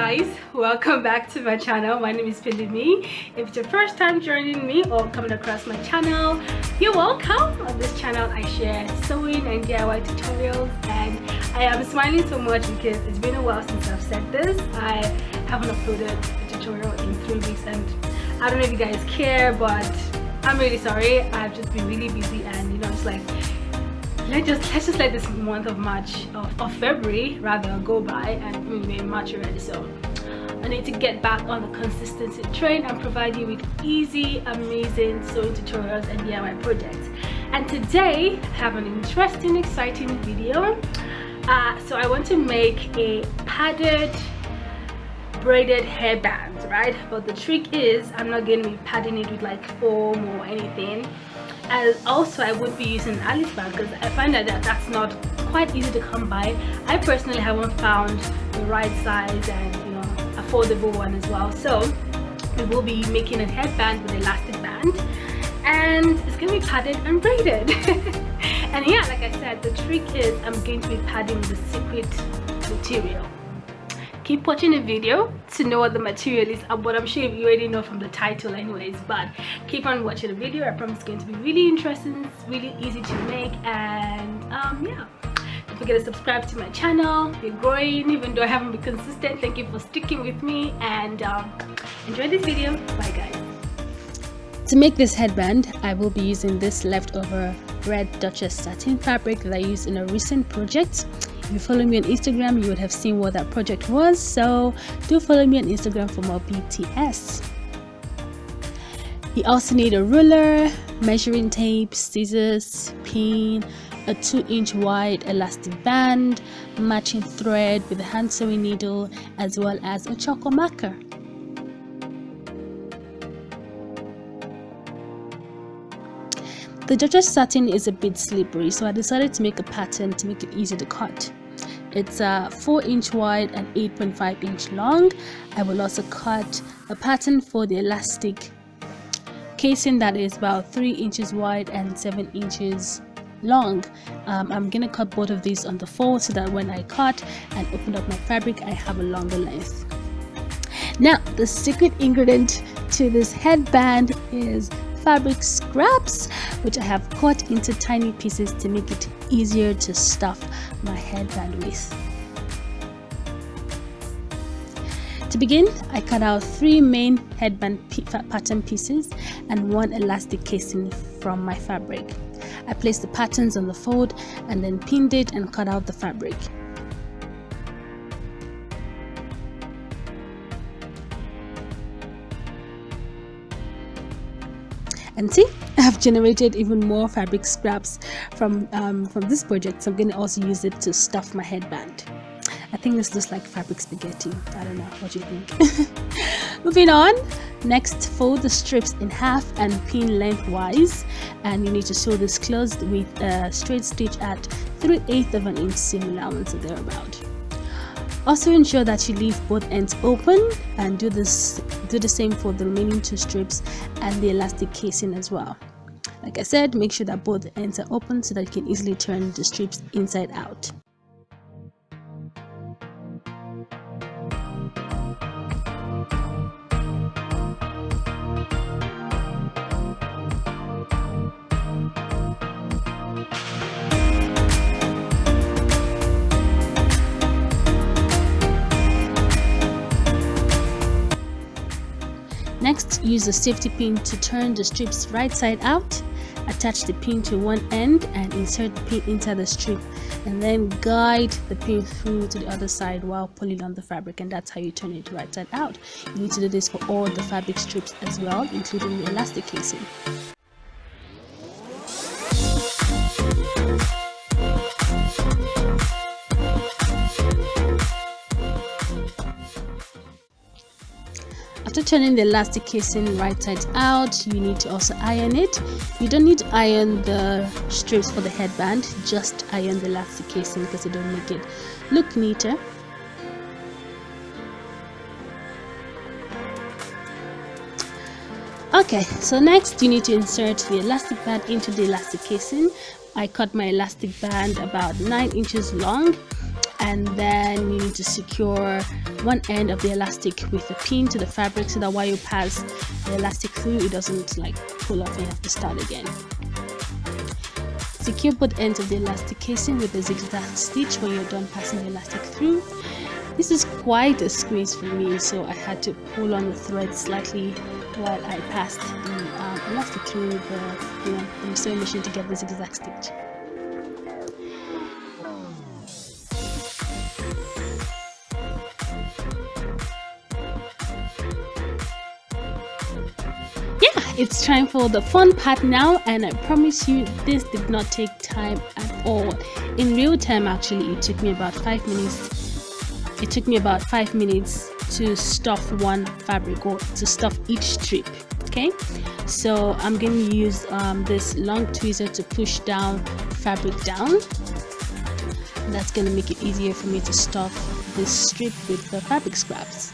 guys, welcome back to my channel. My name is Pilimi. If it's your first time joining me or coming across my channel, you're welcome. On this channel I share sewing and DIY tutorials, and I am smiling so much because it's been a while since I've said this. I haven't uploaded a tutorial in 3 weeks, and I don't know if you guys care, but I'm really sorry. I've just been really busy, and it's like let's just let this month of March of February rather go by, and we're in March already, so I need to get back on the consistency train and provide you with easy, amazing sewing tutorials and DIY projects. And today I have an interesting, exciting video. So I want to make a padded braided headband, right? But the trick is I'm not going to be padding it with like foam or anything. And also I would be using an Alice band because I find that that's not quite easy to come by. I personally haven't found the right size and affordable one as well. So we will be making a headband with elastic band, and it's going to be padded and braided. And yeah, like I said, the trick is I'm going to be padding with the secret material. Keep watching the video to know what the material is, but I'm sure you already know from the title anyways. But keep on watching the video. I promise it's going to be really interesting, it's really easy to make, and yeah, don't forget to subscribe to my channel. We're growing, even though I haven't been consistent. Thank you for sticking with me, and enjoy this video. Bye guys. To make this headband, I will be using this leftover red Duchess satin fabric that I used in a recent project. If you follow me on Instagram, you would have seen what that project was, so do follow me on Instagram for more BTS. You also need a ruler, measuring tape, scissors, pin, a 2-inch wide elastic band, matching thread with a hand sewing needle, as well as a chocolate marker. The Duchess satin is a bit slippery, so I decided to make a pattern to make it easy to cut. It's 4-inch wide and 8.5-inch long. I will also cut a pattern for the elastic casing that is about 3 inches wide and 7 inches long. I'm gonna cut both of these on the fold so that when I cut and open up my fabric, I have a longer length. Now, the secret ingredient to this headband is fabric scraps, which I have cut into tiny pieces to make it easier to stuff my headband with. To begin, I cut out 3 main headband pattern pieces and 1 elastic casing from my fabric. I placed the patterns on the fold and then pinned it and cut out the fabric. And see, I have generated even more fabric scraps from this project, so I'm going to also use it to stuff my headband. I think this looks like fabric spaghetti. I don't know, what do you think? Moving on, next fold the strips in half and pin lengthwise, and you need to sew this closed with a straight stitch at 3/8 of an inch seam allowance or thereabout. Also ensure that you leave both ends open, and do the same for the remaining 2 strips and the elastic casing as well. Like I said, make sure that both ends are open so that you can easily turn the strips inside out. Next, use a safety pin to turn the strips right side out. Attach the pin to one end and insert the pin inside the strip, and then guide the pin through to the other side while pulling on the fabric, and that's how you turn it right side out. You need to do this for all the fabric strips as well, including the elastic casing. After turning the elastic casing right side out, you need to also iron it. You don't need to iron the strips for the headband, just iron the elastic casing because it will make it look neater. Okay, so next you need to insert the elastic band into the elastic casing. I cut my elastic band about 9 inches long, and then you need to secure one end of the elastic with a pin to the fabric, so that while you pass the elastic through, it doesn't like pull off and you have to start again. Secure both ends of the elastic casing with a zigzag stitch when you're done passing the elastic through. This is quite a squeeze for me, so I had to pull on the thread slightly while I passed the elastic through the sewing machine to get the zigzag stitch. It's time for the fun part now, and I promise you this did not take time at all. In real time, actually, it took me about 5 minutes. It took me about 5 minutes to stuff one fabric, or to stuff each strip. Okay, so I'm going to use this long tweezer to push down fabric down. And that's going to make it easier for me to stuff this strip with the fabric scraps.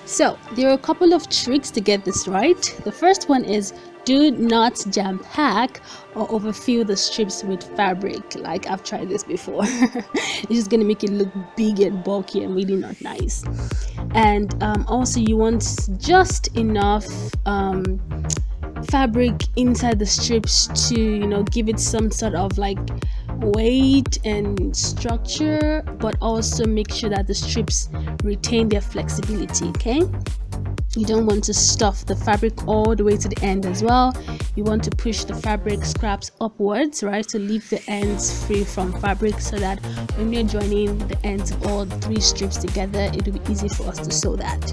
So there are a couple of tricks to get this right. The first one is, do not jam pack or overfill the strips with fabric. Like, I've tried this before. It's just gonna make it look big and bulky and really not nice. And also you want just enough fabric inside the strips to give it some sort of like weight and structure, but also make sure that the strips retain their flexibility. Okay, you don't want to stuff the fabric all the way to the end as well. You want to push the fabric scraps upwards, right, to leave the ends free from fabric, so that when you're joining the ends of all 3 strips together, it will be easy for us to sew that.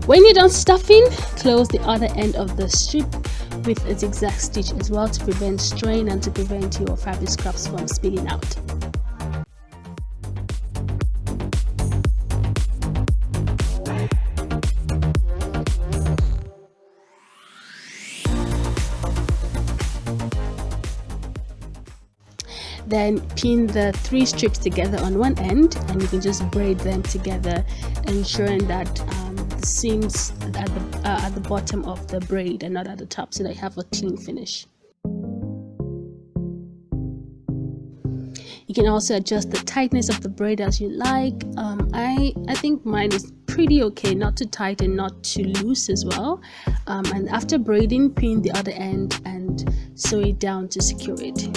When you're done stuffing, close the other end of the strip with a zigzag stitch as well, to prevent strain and to prevent your fabric scraps from spilling out. Then pin the 3 strips together on one end, and you can just braid them together, ensuring that the seams at the bottom of the braid and not at the top, so that you have a clean finish. You can also adjust the tightness of the braid as you like. I think mine is pretty okay, not too tight and not too loose as well. And after braiding, pin the other end and sew it down to secure it.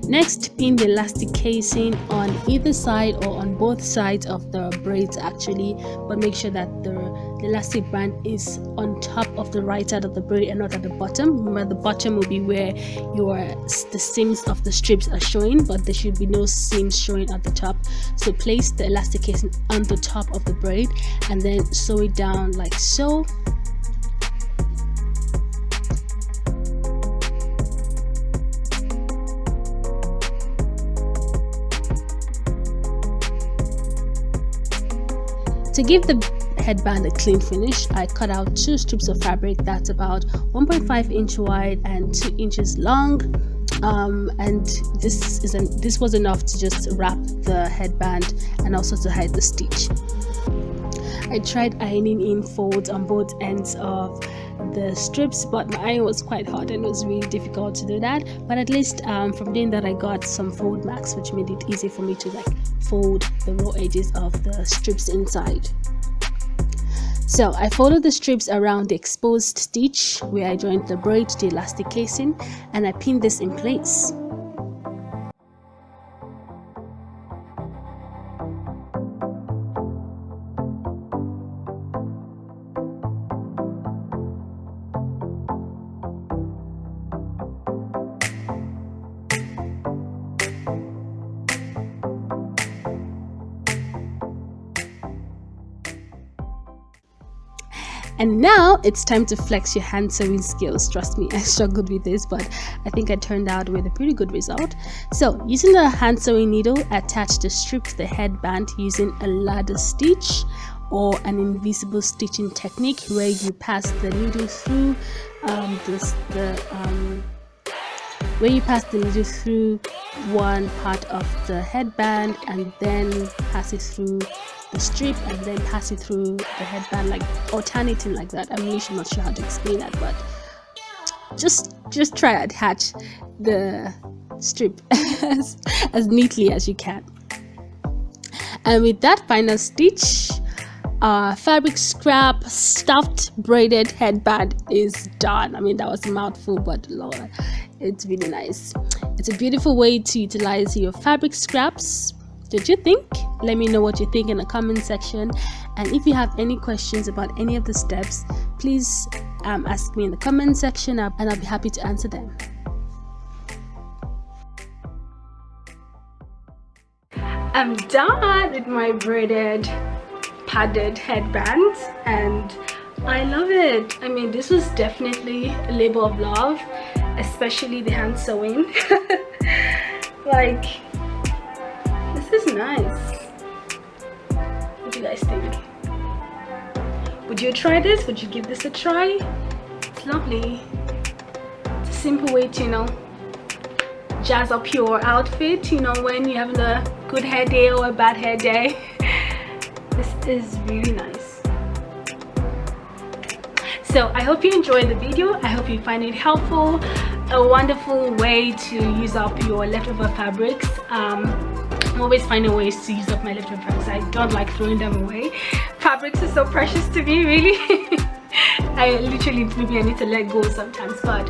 Next, pin the elastic casing on either side or on both sides of the braids actually, but make sure that the elastic band is on top of the right side of the braid and not at the bottom. Remember, the bottom will be where the seams of the strips are showing, but there should be no seams showing at the top. So place the elastic casing on the top of the braid and then sew it down like so. To give the headband a clean finish, I cut out 2 strips of fabric that's about 1.5 inch wide and 2 inches long, and this was enough to just wrap the headband and also to hide the stitch. I tried ironing in folds on both ends of the strips, but my iron was quite hot and it was really difficult to do that, but at least from doing that I got some fold marks, which made it easy for me to fold the raw edges of the strips inside. So I folded the strips around the exposed stitch where I joined the braid to the elastic casing, and I pinned this in place. And now it's time to flex your hand sewing skills. Trust me, I struggled with this, but I think I turned out with a pretty good result. So using the hand sewing needle, attach the strip to the headband using a ladder stitch or an invisible stitching technique where you pass the needle through one part of the headband and then pass it through the strip and then pass it through the headband, like alternating like that. I'm really not sure how to explain that, but just try to attach the strip as neatly as you can. And with that final stitch, our fabric scrap stuffed braided headband is done. I mean, that was a mouthful, but Lord, it's really nice. It's a beautiful way to utilize your fabric scraps. Did you think? Let me know what you think in the comment section. And if you have any questions about any of the steps, please ask me in the comment section, and I'll be happy to answer them. I'm done with my braided padded headband and I love it. I mean, this was definitely a labor of love, especially the hand sewing. Like, this is nice. What do you guys think? Would you try this? Would you give this a try? It's lovely. It's a simple way to, you know, jazz up your outfit, you know, when you're having a good hair day or a bad hair day. This is really nice. So I hope you enjoyed the video. I hope you find it helpful. A wonderful way to use up your leftover fabrics. I'm always finding ways to use up my leftover fabrics. I don't like throwing them away. Fabrics are so precious to me, really. I literally, maybe I need to let go sometimes, but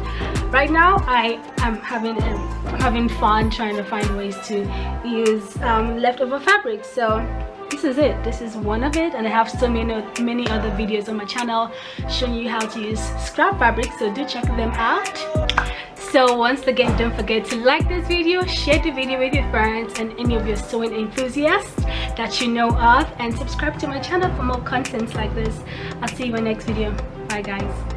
right now I am having fun trying to find ways to use leftover fabrics. So this is it. This is one of it, and I have so many other videos on my channel showing you how to use scrap fabric, so do check them out. So once again, don't forget to like this video, share the video with your friends and any of your sewing enthusiasts that you know of, and subscribe to my channel for more content like this. I'll see you in my next video. Bye guys.